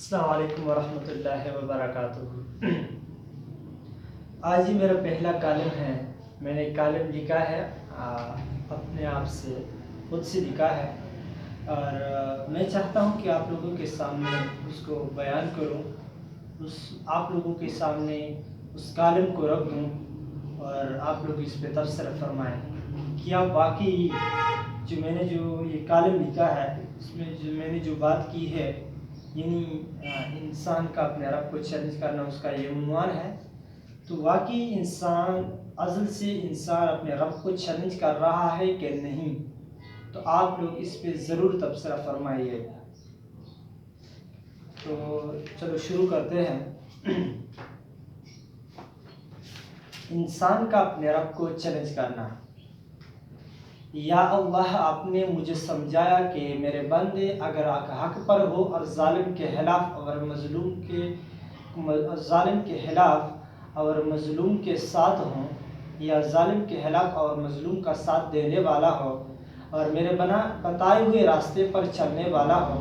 السلام علیکم ورحمۃ اللہ وبرکاتہ۔ آج ہی میرا پہلا کالم ہے۔ میں نے کالم لکھا ہے، اپنے آپ سے خود سے لکھا ہے، اور میں چاہتا ہوں کہ آپ لوگوں کے سامنے اس کو بیان کروں، آپ لوگوں کے سامنے اس کالم کو رکھ دوں اور آپ لوگ اس پہ تبصرہ فرمائیں۔ کیا واقعی میں نے جو یہ کالم لکھا ہے، اس میں میں نے جو بات کی ہے، یعنی انسان کا اپنے رب کو چیلنج کرنا، اس کا یہ عنوان ہے، تو واقعی ازل سے انسان اپنے رب کو چیلنج کر رہا ہے کہ نہیں؟ تو آپ لوگ اس پہ ضرور تبصرہ فرمائیے۔ تو چلو شروع کرتے ہیں۔ انسان کا اپنے رب کو چیلنج کرنا۔ یا اللہ، آپ نے مجھے سمجھایا کہ میرے بندے اگر حق پر ہو اور ظالم کے خلاف اور مظلوم کے ساتھ ہوں، یا ظالم کے خلاف اور مظلوم کا ساتھ دینے والا ہو اور میرے بتائے ہوئے راستے پر چلنے والا ہو،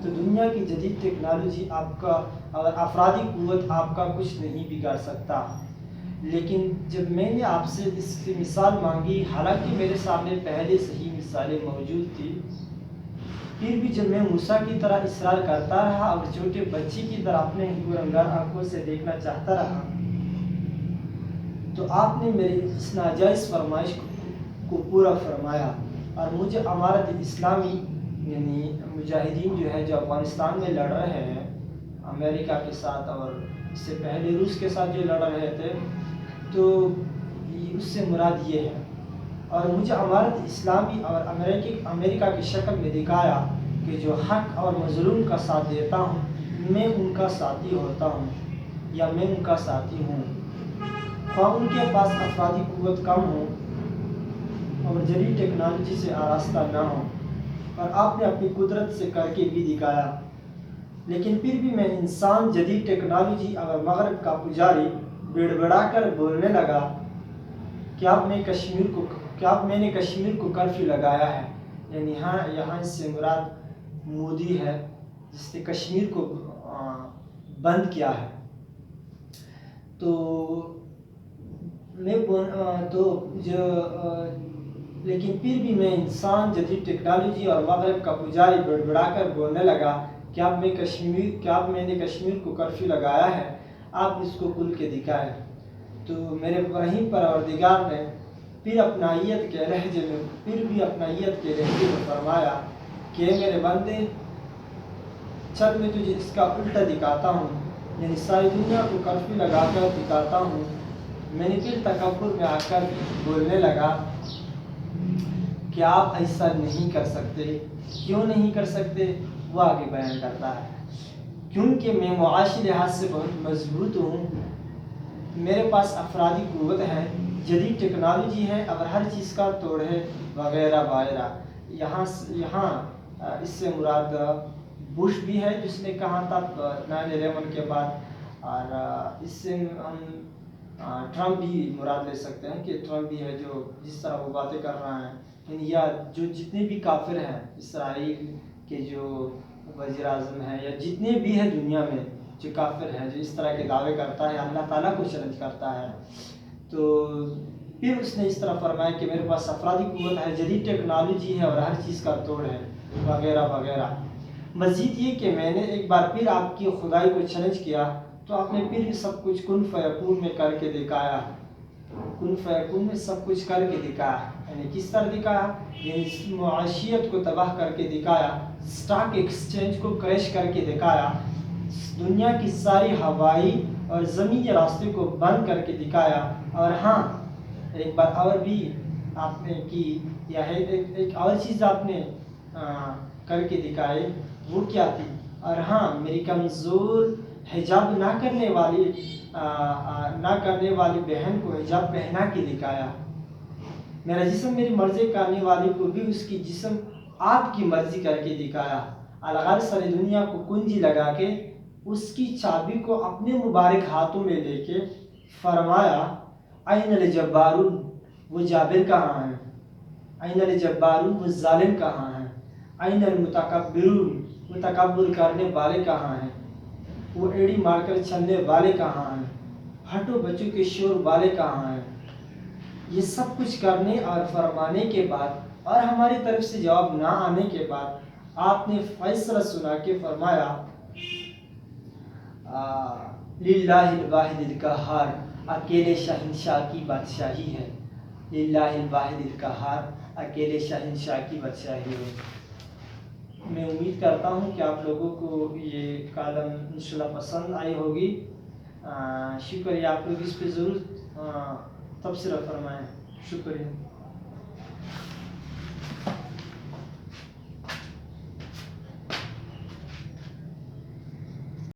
تو دنیا کی جدید ٹیکنالوجی آپ کا اور افرادی قوت آپ کا کچھ نہیں بگاڑ سکتا۔ لیکن جب میں نے آپ سے اس کی مثال مانگی، حالانکہ میرے سامنے پہلے سے ہی مثالیں موجود تھی، پھر بھی جب میں موسیٰ کی طرح اصرار کرتا رہا اور چھوٹے بچے کی طرح اپنے گنہگار آنکھوں سے دیکھنا چاہتا رہا، تو آپ نے میری اس ناجائز فرمائش کو پورا فرمایا اور مجھے امارت اسلامی یعنی مجاہدین جو افغانستان میں لڑ رہے ہیں امریکہ کے ساتھ، اور اس سے پہلے روس کے ساتھ جو لڑ رہے تھے، تو اس سے مراد یہ ہے، اور مجھے امارت اسلامی اور امریکہ کی شکل میں دکھایا کہ جو حق اور مظلوم کا ساتھ دیتا ہوں، میں ان کا ساتھی ہوتا ہوں، یا میں ان کا ساتھی ہوں، خواہ ان کے پاس افرادی قوت کم ہو اور جدید ٹیکنالوجی سے آراستہ نہ ہو، اور آپ نے اپنی قدرت سے کر کے بھی دکھایا۔ لیکن پھر بھی میں انسان جدید ٹیکنالوجی اور مغرب کا پجاری بڑبڑا کر بولنے لگا کہ اب میں نے کشمیر کو کرفیو لگایا ہے، یعنی یہاں اس سے مراد مودی ہے، جس نے کشمیر کو بند کیا ہے۔ لیکن پھر بھی میں انسان جدید ٹیکنالوجی اور مغرب کا پجاری بڑبڑا کر بولنے لگا کہ اب میں نے کشمیر کو کرفیو لگایا ہے، آپ اس کو کھل کے دکھائیں۔ تو میرے رحیم پروردگار نے پھر اپنائیت کے لہجے میں فرمایا کہ میرے بندے، چل میں تجھے اس کا الٹا دکھاتا ہوں، یعنی ساری دنیا کو کرفیو لگا کر دکھاتا ہوں۔ میں نے پھر تکبر میں آ کر بولنے لگا کہ آپ ایسا نہیں کر سکتے۔ کیوں نہیں کر سکتے؟ وہ آگے بیان کرتا ہے، کیونکہ میں معاشی لحاظ سے بہت مضبوط ہوں، میرے پاس افرادی قوت ہے، جدید ٹیکنالوجی ہے اور ہر چیز کا توڑ ہے، وغیرہ وغیرہ۔ یہاں اس سے مراد بش بھی ہے، جس نے کہا تھا 9/11 کے بعد، اور اس سے ہم ٹرمپ بھی مراد لے سکتے ہیں کہ ٹرمپ بھی ہے جو جس طرح وہ باتیں کر رہا ہے، یعنی یا جو جتنے بھی کافر ہیں اسرائیل کے جو وزیر اعظم ہیں، یا جتنے بھی ہیں دنیا میں جو کافر ہیں، جو اس طرح کے دعوے کرتا ہے، اللہ تعالیٰ کو چیلنج کرتا ہے، تو پھر اس نے اس طرح فرمایا کہ میرے پاس افرادی قوت ہے، جدید ٹیکنالوجی ہے اور ہر چیز کا توڑ ہے، وغیرہ وغیرہ۔ مزید یہ کہ میں نے ایک بار پھر آپ کی خدائی کو چیلنج کیا، تو آپ نے پھر سب کچھ کن فیکون میں کر کے دکھایا، کن فیکون میں سب کچھ کر کے دکھایا، یعنی کس طرح دکھایا؟ یعنی معاشیت کو تباہ کر کے دکھایا، اسٹاک ایکسچینج کو کریش کر کے دکھایا، دنیا کی ساری ہوائی اور زمینی راستے کو بند کر کے دکھایا، اور ہاں ایک بات اور بھی آپ نے کی، یا ایک اور چیز آپ نے کر کے دکھائی، وہ کیا تھی؟ اور ہاں میری کمزور حجاب نہ کرنے والی بہن کو حجاب پہنا کے دکھایا، میرا جسم میری مرضی کرنے والی کو بھی اس کی جسم آپ کی مرضی کر کے دکھایا، الغرض ساری دنیا کو کنجی لگا کے اس کی چابی کو اپنے مبارک ہاتھوں میں لے کے فرمایا، این الجبارون، وہ جابر کہاں ہیں؟ این الجبارون، وہ ظالم کہاں ہیں؟ این المتکبرون، وہ تکبر کرنے والے کہاں ہیں؟ وہ ایڑی مار کر چلنے والے کہاں ہیں؟ ہٹو بچوں کے شور والے کہاں ہیں؟ یہ سب کچھ کرنے اور فرمانے کے بعد اور ہماری طرف سے جواب نہ آنے کے بعد آپ نے فیصلہ سنا کے فرمایا للہ الواحد القہار، اکیلے شہنشاہ کی بادشاہی ہے۔ للہ الواحد القہار، اکیلے شہنشاہ کی بادشاہی ہے۔ میں امید کرتا ہوں کہ آپ لوگوں کو یہ کالم انشاءاللہ پسند آئی ہوگی۔ شکریہ، آپ لوگ اس پہ ضرور تبصرہ فرمائیں۔ شکریہ۔